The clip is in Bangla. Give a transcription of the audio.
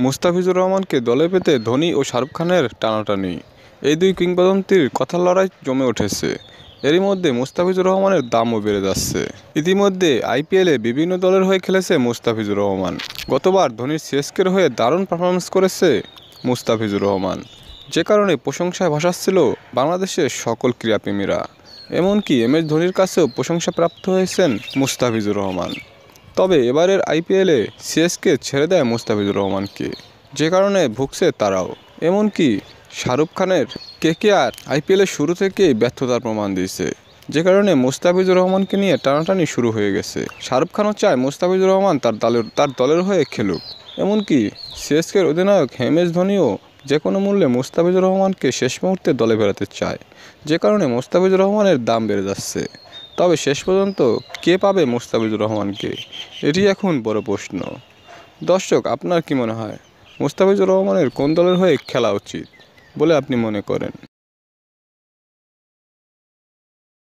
মুস্তাফিজুর রহমানকে দলে পেতে ধোনি ও শাহরুখ খানের টানাটানি। এই দুই কিংবদন্তির কথার লড়াই জমে উঠেছে। এরই মধ্যে মুস্তাফিজুর রহমানের দামও বেড়ে যাচ্ছে। ইতিমধ্যে আইপিএলে বিভিন্ন দলের হয়ে খেলেছে মুস্তাফিজুর রহমান। গতবার ধোনির সিএসকের হয়ে দারুণ পারফরমেন্স করেছে মুস্তাফিজুর রহমান, যে কারণে প্রশংসায় ভাসাচ্ছিল বাংলাদেশের সকল ক্রীড়াপ্রেমীরা। এমনকি এমএস ধোনির কাছেও প্রশংসা প্রাপ্ত হয়েছেন মুস্তাফিজুর রহমান। তবে এবারের আইপিএলে সিএসকে ছেড়ে দেয় মুস্তাফিজুর রহমানকে, যে কারণে ভুগছে তারাও। এমনকি শাহরুখ খানের কেকেআর আইপিএলের শুরু থেকেই ব্যর্থতার প্রমাণ দিয়েছে, যে কারণে মুস্তাফিজুর রহমানকে নিয়ে টানাটানি শুরু হয়ে গেছে। শাহরুখ খানও চায় মুস্তাফিজুর রহমান তার দলের হয়ে খেলুক। এমনকি সিএসকের অধিনায়ক এমএস ধোনিও যে কোনো মূল্যে মুস্তাফিজুর রহমানকে শেষ মুহূর্তে দলে ফেরাতে চায়, যে কারণে মুস্তাফিজুর রহমানের দাম বেড়ে যাচ্ছে। তবে শেষ পর্যন্ত কে পাবে মুস্তাফিজুর রহমানকে, এটি এখন বড় প্রশ্ন। দর্শক, আপনার কি মনে হয় মুস্তাফিজুর রহমানের কোন দলের হয়ে খেলা উচিত বলে আপনি মনে করেন?